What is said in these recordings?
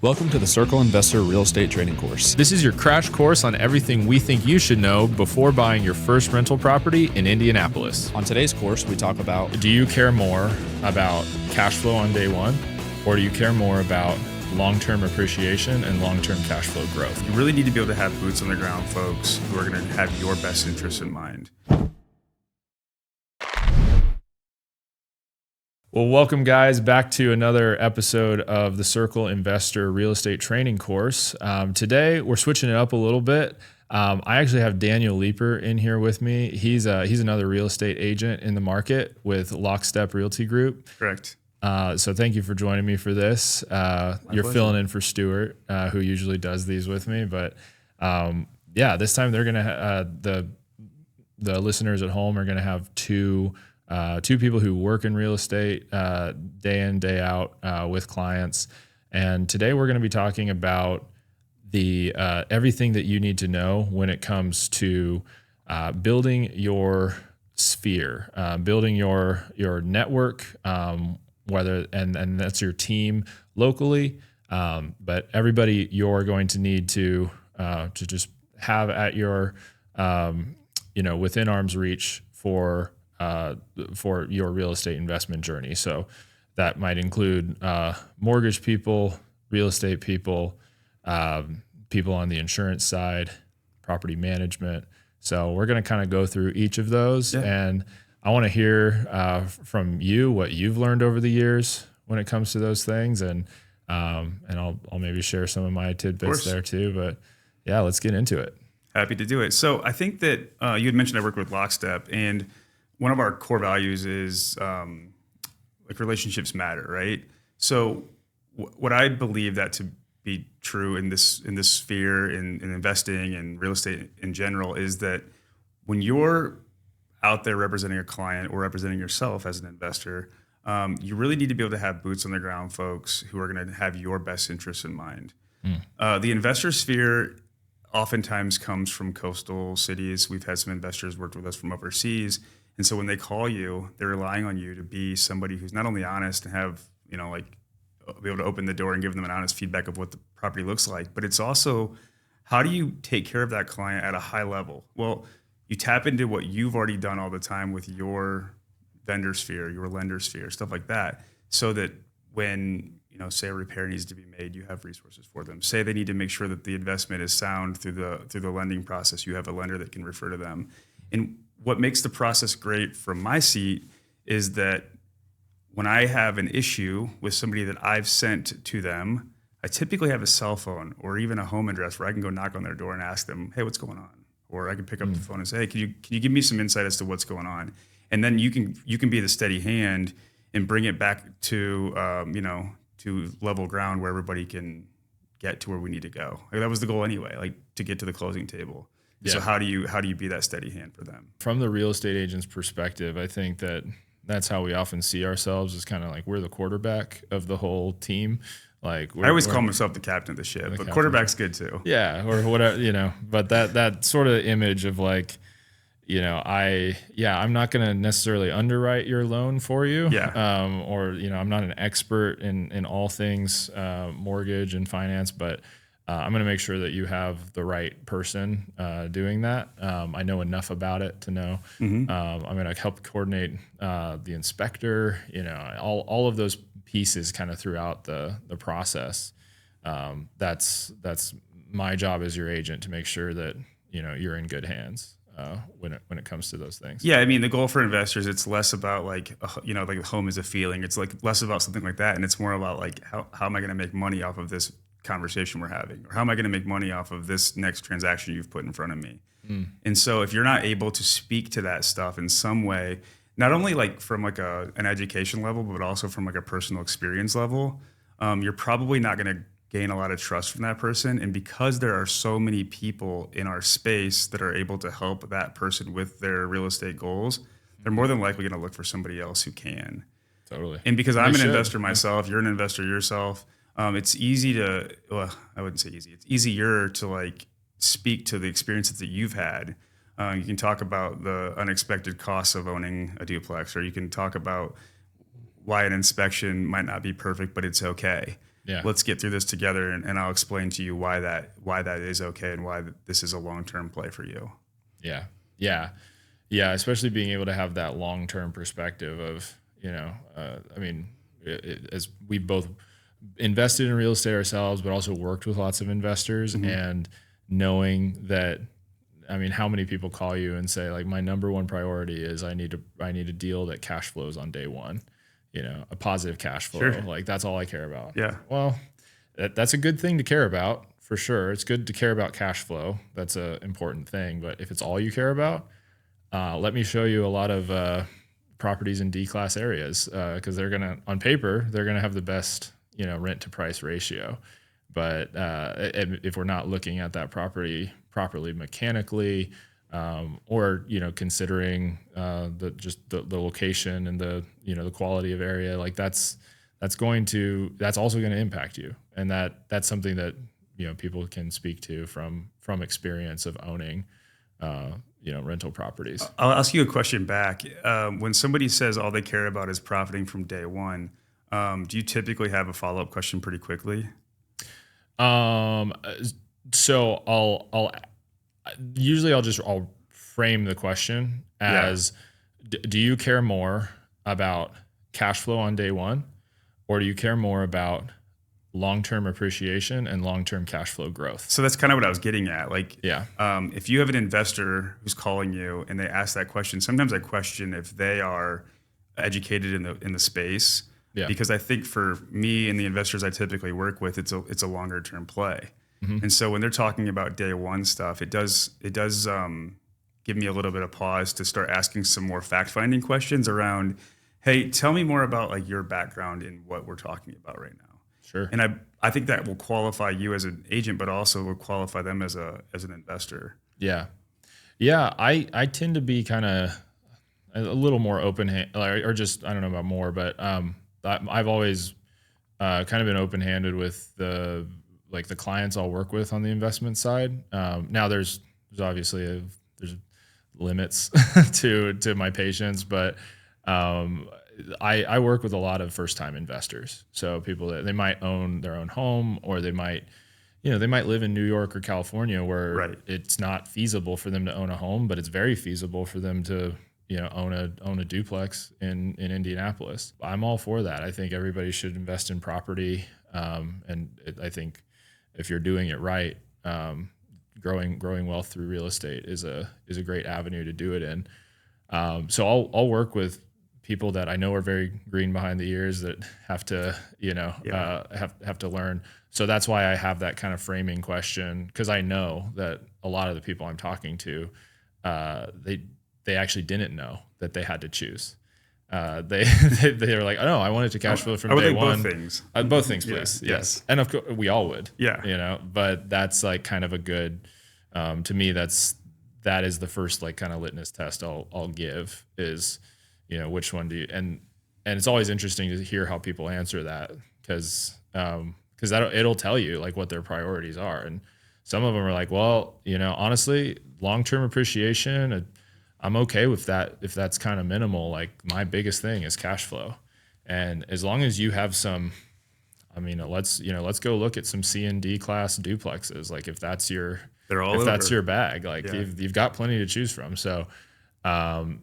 Welcome to the Circle Investor Real Estate Training Course. This is your crash course on everything we think you should know before buying your first rental property in Indianapolis. On today's course, we talk about, do you care more about cash flow on day one, or do you care more about long-term appreciation and long-term cash flow growth? You really need to be able to have boots on the ground folks who are going to have your best interests in mind. Well, welcome guys back to another episode of the Circle Investor Real Estate Training Course. Today we're switching it up a little bit. I actually have Daniel Leeper in here with me. He's another real estate agent in the market with Lockstep Realty Group. Correct. So thank you for joining me for this. You're pleasure. filling in for Stuart, who usually does these with me. But this time they're gonna the listeners at home are gonna have two people who work in real estate day in, day out with clients. And today we're going to be talking about the everything that you need to know when it comes to building your sphere, building your network, and that's your team locally. But everybody you're going to need to just have at your within arm's reach for your real estate investment journey. So that might include mortgage people, real estate people, people on the insurance side, property management. So we're going to kind of go through each of those, and I want to hear from you what you've learned over the years when it comes to those things, and I'll maybe share some of my tidbits there too. But yeah, let's get into it. Happy to do it. So I think that you had mentioned I work with Lockstep, and one of our core values is relationships matter, right? So what I believe that to be true in this sphere in investing and real estate in general is that when you're out there representing a client or representing yourself as an investor, you really need to be able to have boots on the ground folks who are going to have your best interests in mind. The investor sphere oftentimes comes from coastal cities. We've had some investors work with us from overseas. And so when they call you, they're relying on you to be somebody who's not only honest and have, be able to open the door and give them an honest feedback of what the property looks like, but it's also, how do you take care of that client at a high level? Well, you tap into what you've already done all the time with your vendor sphere, your lender sphere, stuff like that, so that when, say a repair needs to be made, you have resources for them. Say they need to make sure that the investment is sound through the lending process, you have a lender that can refer to them. And what makes the process great from my seat is that when I have an issue with somebody that I've sent to them, I typically have a cell phone or even a home address where I can go knock on their door and ask them, hey, what's going on? Or I can pick up the phone and say, hey, can you give me some insight as to what's going on? And then you can be the steady hand and bring it back to to level ground where everybody can get to where we need to go. That was the goal anyway, to get to the closing table. Yeah. So how do you be that steady hand for them? From the real estate agent's perspective, I think that's how we often see ourselves, is kind of like we're the quarterback of the whole team. I always call myself the captain of the ship, but quarterback's good too. Yeah, or whatever, but that sort of image of I'm not going to necessarily underwrite your loan for you. Yeah. I'm not an expert in all things mortgage and finance, but I'm going to make sure that you have the right person doing that. I know enough about it to know. I'm going to help coordinate the inspector, all of those pieces kind of throughout the process. That's my job as your agent, to make sure that, you're in good hands when it comes to those things. Yeah. I mean, the goal for investors, it's less about home is a feeling. It's less about something like that. And it's more about how am I going to make money off of this conversation we're having, or how am I going to make money off of this next transaction you've put in front of me? And so if you're not able to speak to that stuff in some way, not only from an education level, but also from a personal experience level, you're probably not going to gain a lot of trust from that person. And because there are so many people in our space that are able to help that person with their real estate goals, they're more than likely going to look for somebody else who can. Totally. And because I'm an investor myself, you're an investor yourself, it's easy to, I wouldn't say easy, it's easier to speak to the experiences that you've had. You can talk about the unexpected costs of owning a duplex, or you can talk about why an inspection might not be perfect, but it's okay. Yeah. let's get through this together, and I'll explain to you why that is okay and why this is a long-term play for you. Yeah. Yeah. Yeah. Especially being able to have that long-term perspective of, I mean, as we both invested in real estate ourselves, but also worked with lots of investors, and knowing that, I mean, how many people call you and say, like, my number one priority is I need a deal that cash flows on day one, a positive cash flow. Sure. Like, that's all I care about. Yeah. Well, that's a good thing to care about, for sure. It's good to care about cash flow. That's an important thing. But if it's all you care about, let me show you a lot of properties in D-class areas, because on paper, they're going to have the best, rent to price ratio. But if we're not looking at that property properly mechanically, or considering the location and the quality of area, like that's also going to impact you, and that's something that people can speak to from experience of owning rental properties. I'll ask you a question back. When somebody says all they care about is profiting from day one, do you typically have a follow-up question pretty quickly? So I'll frame the question as, do you care more about cash flow on day one, or do you care more about long-term appreciation and long-term cash flow growth? So that's kind of what I was getting at. Like, Yeah. If you have an investor who's calling you and they ask that question, sometimes I question if they are educated in the space. Yeah. Because I think for me and the investors I typically work with, it's a longer term play. And so when they're talking about day one stuff, it does give me a little bit of pause to start asking some more fact finding questions around, hey, tell me more about like your background in what we're talking about right now. Sure. And I think that will qualify you as an agent, but also will qualify them as an investor. Yeah. Yeah. I tend to be kind of a little more open-handed, or just, I don't know about more, but I've always kind of been open-handed with the clients I'll work with on the investment side. Now there's obviously there's limits to my patience, but I work with a lot of first-time investors. So people that they might own their own home, or they might live in New York or California where it's not feasible for them to own a home, but it's very feasible for them to own a duplex in Indianapolis. I'm all for that. I think everybody should invest in property, and I think if you're doing it right, growing wealth through real estate is a great avenue to do it in. So I'll work with people that I know are very green behind the ears, that have to have to learn. So that's why I have that kind of framing question, because I know that a lot of the people I'm talking to, they actually didn't know that they had to choose. They were like, oh no, I wanted to cash flow from day one. Both things. Both things, please. Yes. And of course we all would. Yeah. But that's like kind of a good, to me, that is the first like kind of litmus test I'll give is, which one do you, and it's always interesting to hear how people answer that, because it'll tell you like what their priorities are. And some of them are like, well, honestly, long-term appreciation, I'm okay with that if that's kind of minimal. Like my biggest thing is cash flow. And as long as you have some, let's go look at some C and D class duplexes. Like if that's your bag, like you've got plenty to choose from. So, but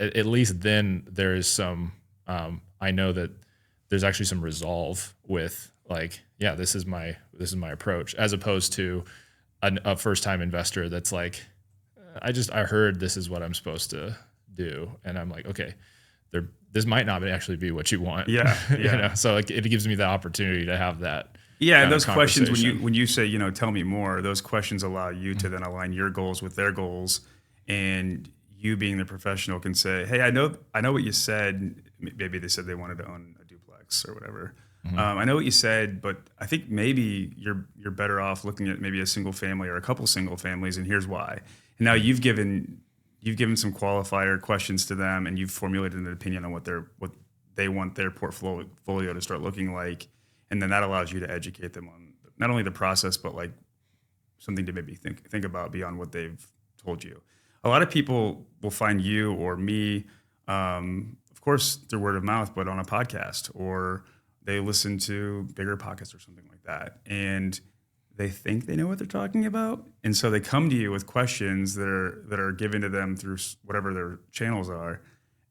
at least then there is some, I know that there's actually some resolve with like, yeah, this is my approach, as opposed to a first-time investor that's like, I heard this is what I'm supposed to do, and I'm like, okay, this might not actually be what you want. Yeah. So like it gives me the opportunity to have that. Yeah, and those questions when you say, tell me more, those questions allow you to then align your goals with their goals, and you being the professional can say, hey, I know what you said. Maybe they said they wanted to own a duplex or whatever. I know what you said, but I think maybe you're better off looking at maybe a single family or a couple single families, and here's why. And now you've given some qualifier questions to them, and you've formulated an opinion on what they want their portfolio to start looking like, and then that allows you to educate them on not only the process, but like something to maybe think about beyond what they've told you. A lot of people will find you or me, of course, through word of mouth, but on a podcast or they listen to bigger podcasts or something like that, and they think they know what they're talking about, and so they come to you with questions that are given to them through whatever their channels are,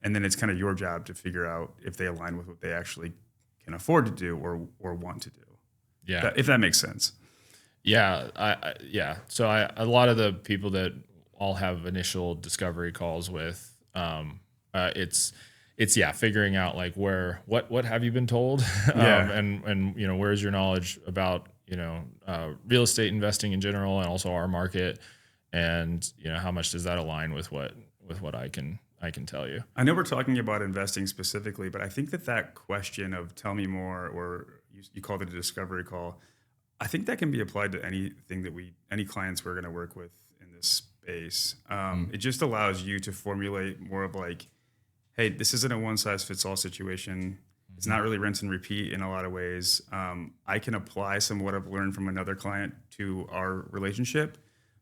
and then it's kind of your job to figure out if they align with what they actually can afford to do or want to do. Yeah. If that makes sense. Yeah. So a lot of the people that I'll have initial discovery calls with, it's figuring out like what have you been told? Yeah. And where's your knowledge about, real estate investing in general and also our market, and, how much does that align with what I can tell you? I know we're talking about investing specifically, but I think that question of tell me more, or you called it a discovery call, I think that can be applied to anything any clients we're going to work with in this space. It just allows you to formulate more of like, hey, this isn't a one size fits all situation. It's not really rinse and repeat in a lot of ways. I can apply some of what I've learned from another client to our relationship.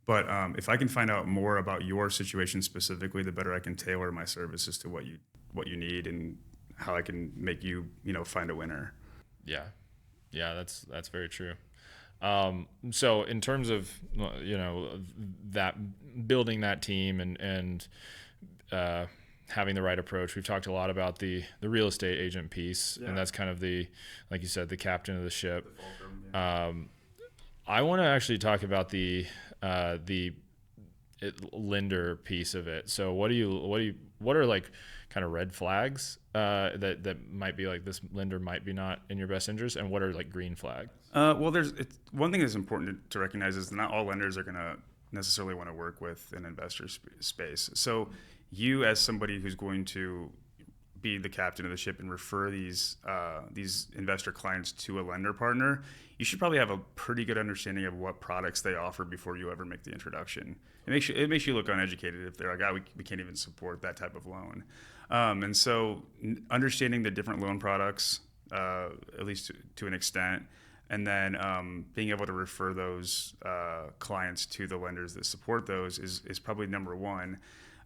But if I can find out more about your situation specifically, the better I can tailor my services to what you need and how I can make you, find a winner. Yeah. That's very true. So in terms of, that building that team and having the right approach, we've talked a lot about the real estate agent piece, and that's kind of like you said, the captain of the ship. I want to actually talk about the lender piece of it. So what are like kind of red flags that might be like this lender might be not in your best interest, and what are like green flags? Well, one thing that's important to recognize is not all lenders are going to necessarily want to work with an investor space. So you, as somebody who's going to be the captain of the ship and refer these investor clients to a lender partner, you should probably have a pretty good understanding of what products they offer before you ever make the introduction. It makes you look uneducated if they're like, we can't even support that type of loan. And so understanding the different loan products, at least to an extent, and then being able to refer those clients to the lenders that support those is probably number one.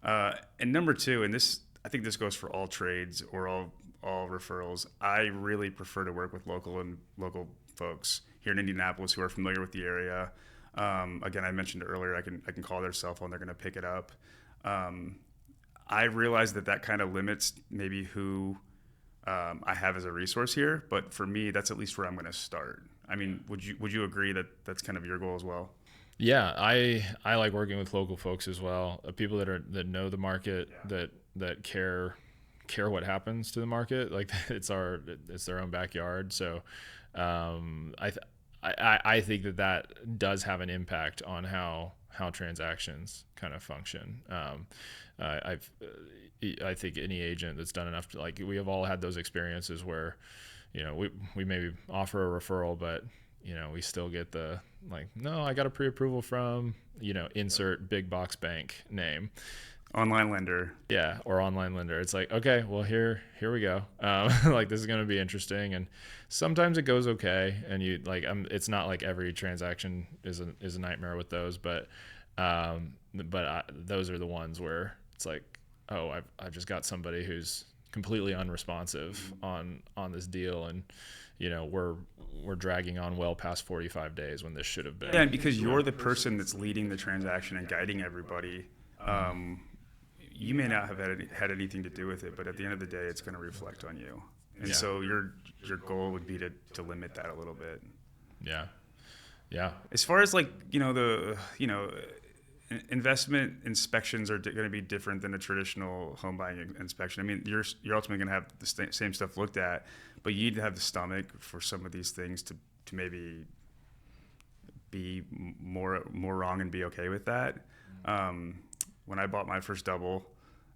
And number two, and I think this goes for all trades or all referrals, I really prefer to work with local folks here in Indianapolis who are familiar with the area. Again, I mentioned earlier, I can call their cell phone, they're going to pick it up. I realize that kind of limits maybe who I have as a resource here, but for me, that's at least where I'm going to start. I mean, would you agree that that's kind of your goal as well? Yeah, I like working with local folks as well, people that know the market, that care what happens to the market. Like it's their own backyard. So I think that does have an impact on how transactions kind of function. I think any agent that's done enough to, like, we have all had those experiences where, we maybe offer a referral, but we still get the like, no, I got a pre-approval from, insert big box bank name. Online lender. Yeah, or online lender. It's like, okay, well, here we go. Like, this is going to be interesting, and sometimes it goes okay, and it's not like every transaction is a nightmare with those, but those are the ones where it's like, oh, I've just got somebody who's completely unresponsive on this deal, and we're dragging on well past 45 days when this should have been. Yeah, and because you're the person that's leading the transaction and guiding everybody. You may not have had anything to do with it, but at the end of the day, it's going to reflect on you. And so your goal would be to limit that a little bit. Yeah. As far as investment inspections are going to be different than a traditional home buying inspection. I mean, you're ultimately going to have the same stuff looked at, but you need to have the stomach for some of these things to maybe be more wrong and be okay with that. When I bought my first double,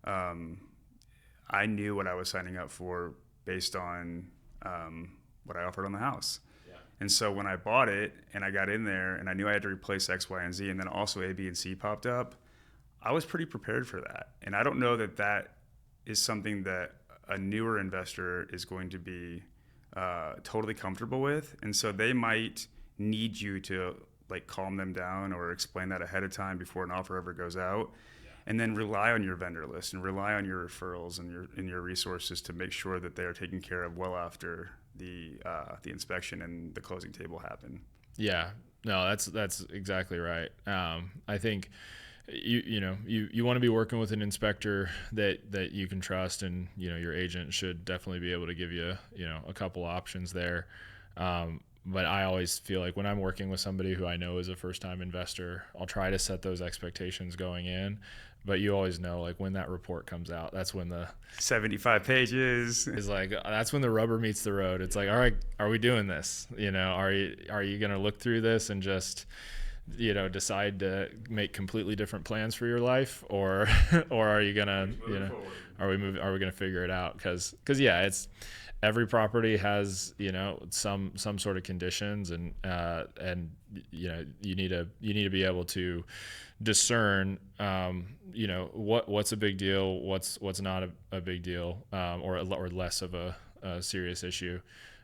I knew what I was signing up for based on what I offered on the house. Yeah. And so when I bought it and I got in there and I knew I had to replace X, Y, and Z, and then also A, B, and C popped up, I was pretty prepared for that. And I don't know that is something that a newer investor is going to be totally comfortable with. And so they might need you to calm them down or explain that ahead of time before an offer ever goes out. And then rely on your vendor list and rely on your referrals and your resources to make sure that they are taken care of well after the inspection and the closing table happen. Yeah, no, that's exactly right. I think you want to be working with an inspector that you can trust, and your agent should definitely be able to give you a couple options there. But I always feel like when I'm working with somebody who I know is a first-time investor, I'll try to set those expectations going in. But you always know, like, when that report comes out, that's when the 75 pages is like, that's when the rubber meets the road. It's like, all right, are we doing this? Are you going to look through this and just decide to make completely different plans for your life, or are you gonna are we gonna figure it out? Because it's every property has some sort of conditions, and you need to be able to discern what's a big deal, what's not a big deal, or less of a serious issue,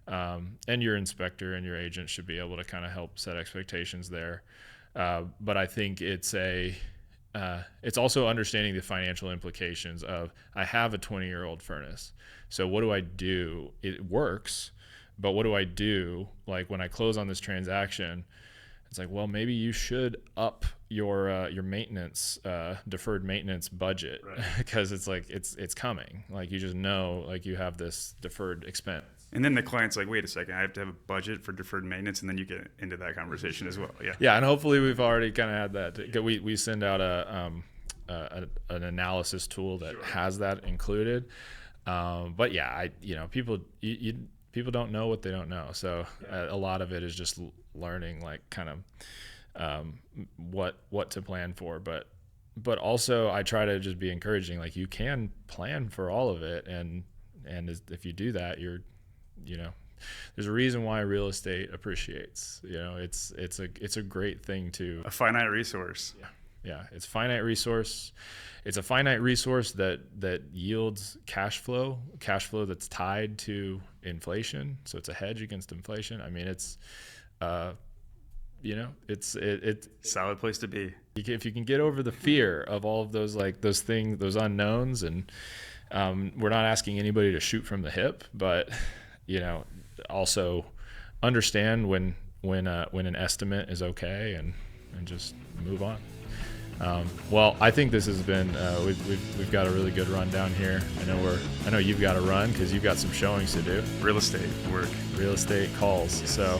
and your inspector and your agent should be able to kind of help set expectations there. But I think it's also understanding the financial implications of, I have a 20-year-old furnace. So what do I do? It works, but what do I do? Like, when I close on this transaction, it's like, well, maybe you should up your maintenance, deferred maintenance budget, because it's like, it's coming. Like, you just know, like, you have this deferred expense. And then the client's like, wait a second, I have to have a budget for deferred maintenance, and then you get into that conversation as well. Yeah, and hopefully we've already kind of had that. We send out an analysis tool that has that included. But yeah, people don't know what they don't know. So a lot of it is just learning, like, kind of what to plan for. But also I try to just be encouraging, like, you can plan for all of it, and if you do that, there's a reason why real estate appreciates. It's a great thing to. A finite resource. Yeah, it's finite resource. It's a finite resource that yields cash flow that's tied to inflation. So it's a hedge against inflation. I mean, it's solid place to be. If you can get over the fear of all of those, like, those things, those unknowns, and we're not asking anybody to shoot from the hip, but also understand when an estimate is okay, and just move on. Well, I think this has been we've got a really good rundown here. I know you've got to run because you've got some showings to do. Real estate work, real estate calls. So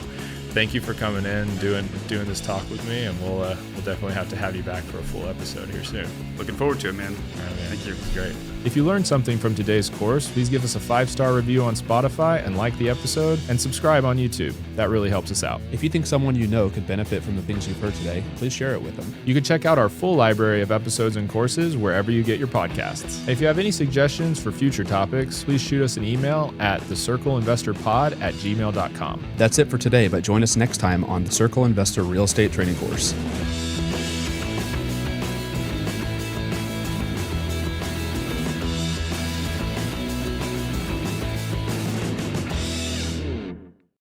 thank you for coming in, doing this talk with me, and we'll definitely have to have you back for a full episode here soon. Looking forward to it, man. All right, man. Thank you. Great. If you learned something from today's course, please give us a 5-star review on Spotify and like the episode, and subscribe on YouTube. That really helps us out. If you think someone you know could benefit from the things you've heard today, please share it with them. You can check out our full library of episodes and courses wherever you get your podcasts. If you have any suggestions for future topics, please shoot us an email at thecircleinvestorpod@gmail.com. That's it for today, but join us next time on the Circle Investor Real Estate Training Course.